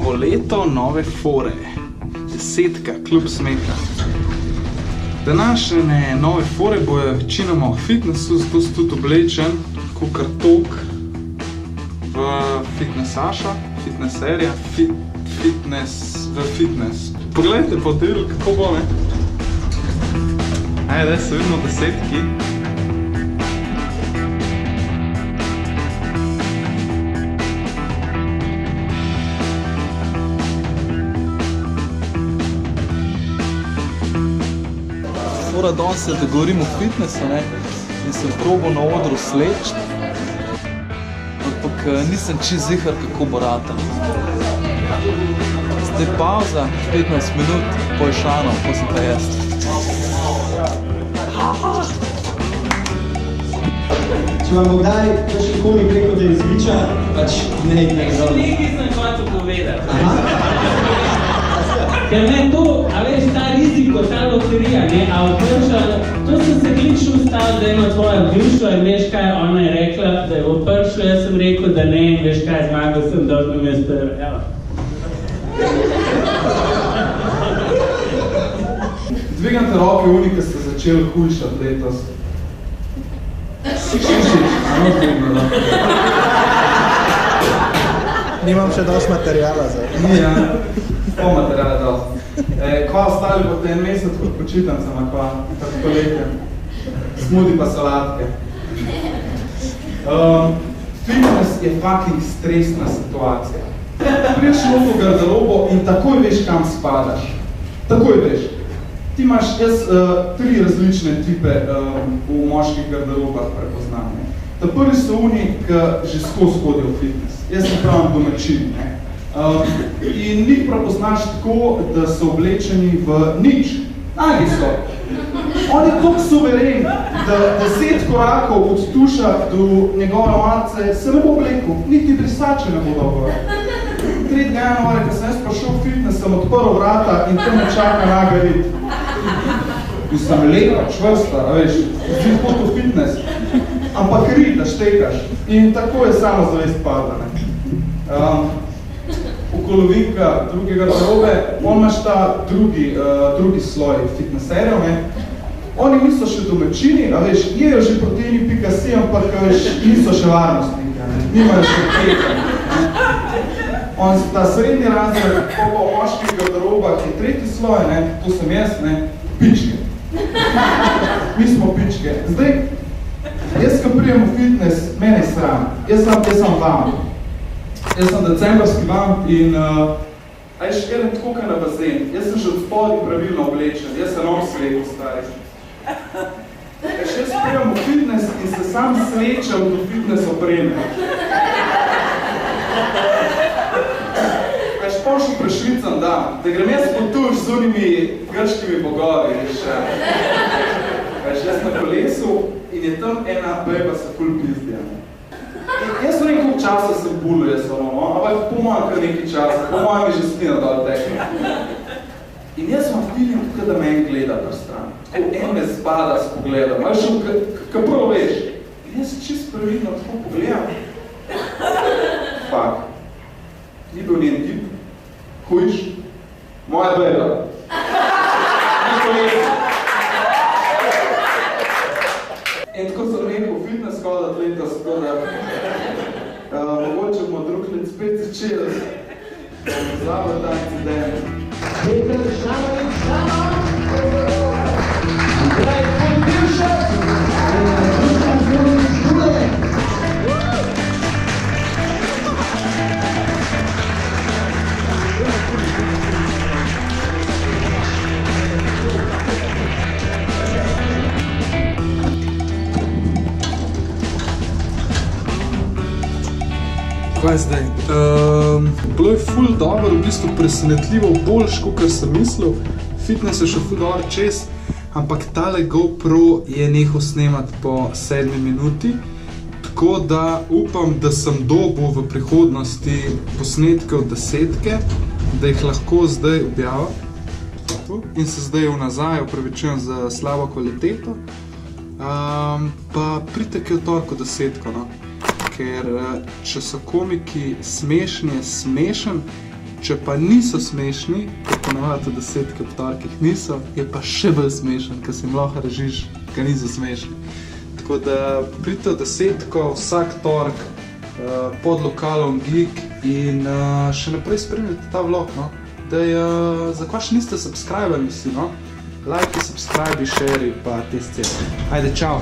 Novo leto, nove fore. Desetka, klub smeha. Današnje nove fore bojo večinoma v fitnessu, zato sem tudi oblečen, kakor tok v fitnessaša, fitnesserja, v fitness. Poglejte po telu, kako bo, ne? Ajde, se vidimo desetki. Fora danes je, da govorim o fitnessu, ne, in sem probal na odru sleči, ampak nisem čisto ziher, kako bo ratal. Zdaj pauza, 15 minut, pol šano, pa sem pa jaz. Če vam bo kdaj kakorkoli rekel, da je izliča, pač ne zelo. Nekaj sem hotel povedati. Ker ne to, a veš, ta riziko, ta loterija, ne, a vprša, to sem se klično ustavil, da ima tvoja bivša in veš kaj, ona je rekla, da je vpršla, jaz sem rekel, da ne, in veš kaj, zmagal sem dolžno mesto, evo. Dvigante roke uni, ki ste začeli hujšati letos. Samo dvigno roke. Nimam še dosti materijala za. Ni, ja. Pol materijala dosti. Kva ostali boste en mesec pod počitancama, kva, tako poletjem. Smudi pa salatke. Fitness je fucking stresna situacija. Priješ v garderobo in takoj veš, kam spadaš. Takoj veš. Ti imaš, jaz, 3 različne tipe v moških garderobah prepoznam. Ta prvi so oni, ki že skozi hodijo v fitness. Jaz sem pravim domačin, ne. In njih prepoznaš tako, da so oblečeni v nič. Nagi so. On je toliko suveren, da 10 korakov od tuša do njegove omarice se ne bo oblekel, niti brisače ne bo dobro. 3. januarja, ko sem jaz prišel v fitness, sem odprl vrata in tam me čaka naga rit. In sem lepa, čvrsta, a veš, zdi pot v fitness, ampak rit, da štekaš. In tako je samo zavest padla, ne. Okolovinka drugega garderobe, on imaš ta drugi sloj fitnesserjev, ne. Oni niso še domačini, a veš, jejo že proteini pikasi, ampak veš, niso še varnostniki, ne. Nimajo še peka, ne. On ta srednji razred, ko pa v moških garderobah je 3. sloj, ne, to sem jaz, ne, pičke. Mi smo pičke. Zdaj, jaz, ko prijem v fitness, mene je sram. Jaz sem vam. Jaz sem decembrski vam in jaz gledam tako, kaj na bazen. Jaz sem že od spodaj pravilno oblečen. Jaz se nom slepo stari. Jaz prijem v fitness in se sam slečem do fitness opreme. Pošel prešvicam dan, da grem jaz po tuš z unimi grškimi bogovi, veš. Jaz na kolesu in je tam ena beba se ful pizdija. Jaz v nekaj časa se buluje samo, ampak po mojem kar nekaj časa, po mojem je že slina dol tekla. In jaz vam vidim tukaj, da me en gleda pri strani. Tako en me zbada s pogledom, ali še kako veš. In jaz čist previdno tako pogledam. Fak, ni bil njen tip. Hujiš? Moja beba. In tako sem rekel, fitness hodat letos, tako da mogoče bomo drug let spet začeli. Zlabo ta incident. Peter Šama in Šama! Andrej Podbivšek! Dušan Zunič Žule! Kaj je zdaj? Bilo je ful dobro, v bistvu presenetljivo boljš, kakor sem mislil. Fitness je še ful dobro čez, ampak tale GoPro je nehal snemati po 7 minuti. Tako da upam, da sem dobil v prihodnosti posnetke od desetke, da jih lahko zdaj objavim. In se zdaj nazaj opravičujem za slabo kvaliteto. Pa pritek je v torko desetko, no. Ker če so komiki smešni, je smešen, Če pa niso smešni, kot ponavadi v desetke v torkih niso, je pa še bolj smešen, ker si jim lahko režiš, ker niso smešni. Tako da pridite v desetko vsak tork pod lokalom Geek in še naprej spremljate ta vlog, no. Daj, zakaj še niste subscribali vsi, no? Lajki, subscribi, share pa te scene. Ajde, čau!